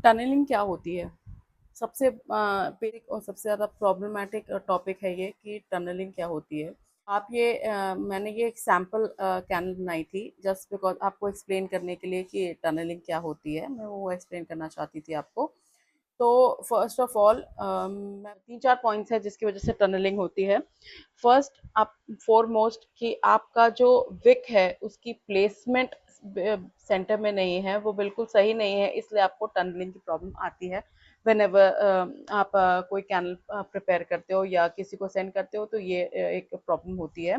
Tunnelling क्या होती है? सबसे बेसिक और सबसे ज़्यादा प्रॉब्लमैटिक टॉपिक है ये कि टनलिंग क्या होती है। आप ये मैंने ये एक सैम्पल कैनल बनाई थी जस्ट बिकॉज़ आपको एक्सप्लेन करने के लिए कि टनलिंग क्या होती है, मैं वो एक्सप्लेन करना चाहती थी आपको। तो फर्स्ट ऑफ ऑल मैं 3-4 पॉइंट्स हैं जिसकी वजह से टनलिंग होती है। फर्स्ट आप फॉरमोस्ट कि आपका जो विक है उसकी प्लेसमेंट सेंटर में नहीं है, वो बिल्कुल सही नहीं है, इसलिए आपको टनलिंग की प्रॉब्लम आती है। व्हेनेवर आप कोई कैनल प्रिपेयर करते हो या किसी को सेंड करते हो तो ये एक प्रॉब्लम होती है।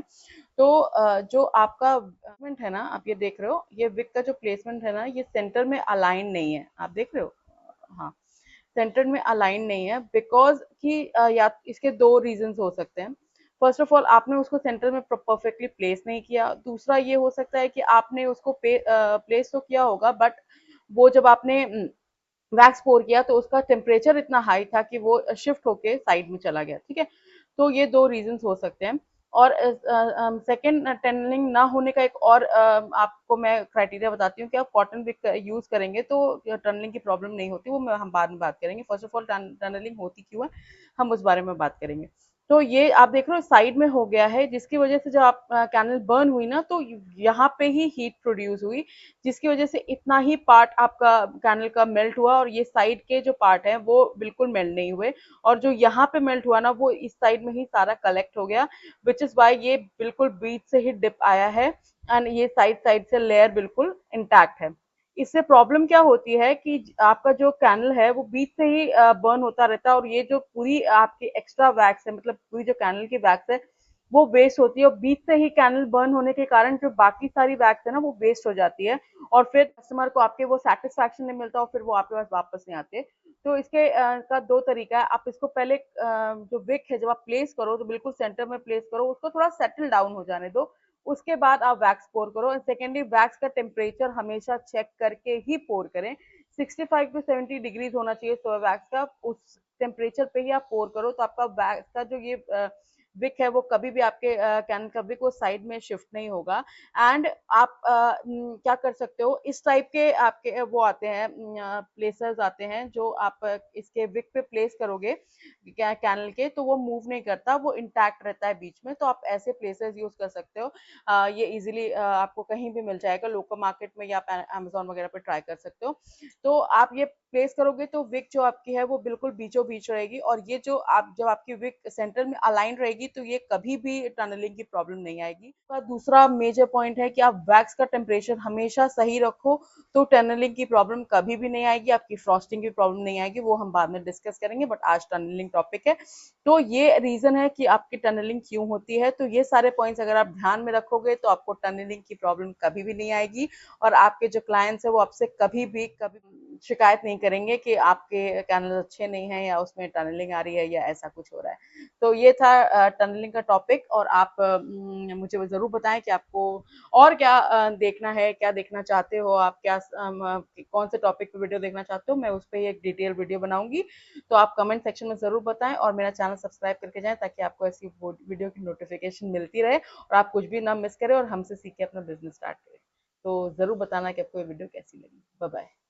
तो जो आपका प्लेसमेंट है ना, आप ये देख रहे हो, ये विक का जो प्लेसमेंट है ना, ये सेंटर में अलाइन नहीं है, आप देख रहे हो। हाँ, सेंटर में अलाइन नहीं है बिकॉज कि या इसके दो रीजंस हो सकते हैं। फर्स्ट ऑफ ऑल आपने उसको सेंटर में परफेक्टली प्लेस नहीं किया। दूसरा ये हो सकता है कि आपने उसको प्लेस तो किया होगा बट वो जब आपने वैक्स पोर किया तो उसका टेम्परेचर इतना हाई था कि वो शिफ्ट होके साइड में चला गया। ठीक है, तो ये दो रीजंस हो सकते हैं। और सेकेंड, टनलिंग ना होने का एक और आपको मैं क्राइटेरिया बताती हूँ कि आप कॉटन विक यूज करेंगे तो टनलिंग की प्रॉब्लम नहीं होती, वो हम बाद में बात करेंगे। फर्स्ट ऑफ ऑल टनलिंग होती क्यों है, हम उस बारे में बात करेंगे। तो ये आप देख रहे हो साइड में हो गया है, जिसकी वजह से जब आप कैनल बर्न हुई ना तो यहाँ पे ही हीट प्रोड्यूस हुई, जिसकी वजह से इतना ही पार्ट आपका कैनल का मेल्ट हुआ और ये साइड के जो पार्ट है वो बिल्कुल मेल्ट नहीं हुए। और जो यहाँ पे मेल्ट हुआ ना वो इस साइड में ही सारा कलेक्ट हो गया, विच इज वाई ये बिल्कुल बीच से ही डिप आया है एंड ये साइड साइड से लेयर बिल्कुल इंटैक्ट है। इससे प्रॉब्लम क्या होती है कि आपका जो कैनल है वो बीच से ही बर्न होता रहता है और ये जो पूरी आपकी एक्स्ट्रा वैक्स है, मतलब पूरी जो कैनल की वैक्स है वो वेस्ट होती है और बीच से ही कैनल बर्न होने के कारण जो बाकी सारी वैक्स है ना वो वेस्ट हो जाती है और फिर कस्टमर को आपके वो सेटिस्फैक्शन नहीं मिलता और फिर वो आपके पास वापस नहीं आते। तो इसके का दो तरीका है। आप इसको पहले जो विक है जब आप प्लेस करो तो बिल्कुल सेंटर में प्लेस करो, उसको थोड़ा सेटल डाउन हो जाने दो, उसके बाद आप वैक्स पोर करो। एंड सेकेंडली वैक्स का टेम्परेचर हमेशा चेक करके ही पोर करें। 65 to 70 डिग्रीज होना चाहिए सोया वैक्स का, उस टेम्परेचर पे ही आप पोर करो तो आपका वैक्स का जो ये विक है वो कभी भी आपके कैन का विक वो साइड में शिफ्ट नहीं होगा। एंड आप क्या कर सकते हो, इस टाइप के आपके वो आते हैं प्लेसर्स आते हैं जो आप इसके विक पे प्लेस करोगे कैनल के तो वो मूव नहीं करता, वो इंटैक्ट रहता है बीच में, तो आप ऐसे प्लेसेस यूज कर सकते हो। ये इजीली आपको कहीं भी मिल जाएगा लोकल मार्केट में या आप अमेजोन वगैरह पे ट्राई कर सकते हो। तो आप ये प्लेस करोगे तो विक जो आपकी है वो बिल्कुल बीचों बीच रहेगी और ये जो आप जब आपकी विक सेंटर में अलाइन रहेगी तो ये कभी भी टनलिंग की प्रॉब्लम नहीं आएगी। तो दूसरा मेजर पॉइंट है कि आप वैक्स का टेम्परेचर हमेशा सही रखो तो टनलिंग की प्रॉब्लम कभी भी नहीं आएगी, आपकी फ्रॉस्टिंग की प्रॉब्लम नहीं आएगी, वो हम बाद में डिस्कस करेंगे बट आज टनलिंग टॉपिक है। तो ये रीजन है कि आपकी टनलिंग क्यों होती है। तो ये सारे पॉइंट्स अगर आप ध्यान में रखोगे तो आपको टनलिंग की प्रॉब्लम कभी भी नहीं आएगी और आपके जो क्लाइंट्स है वो आपसे कभी शिकायत नहीं करेंगे कि आपके कैनल अच्छे नहीं है या उसमें टनलिंग आ रही है या ऐसा कुछ हो रहा है। तो ये था टनलिंग का टॉपिक और आप मुझे जरूर बताएं कि आपको और क्या देखना है, क्या देखना चाहते हो आप, क्या कौन से टॉपिक पे वीडियो देखना चाहते हो, मैं उस पर एक डिटेल वीडियो बनाऊंगी। तो आप कमेंट सेक्शन में जरूर बताएं और मेरा चैनल सब्सक्राइब करके जाएं ताकि आपको ऐसी वीडियो की नोटिफिकेशन मिलती रहे और आप कुछ भी ना मिस करें और हमसे सीख के अपना बिजनेस स्टार्ट करें। तो जरूर बताना कि आपको ये वीडियो कैसी लगी। Bye bye.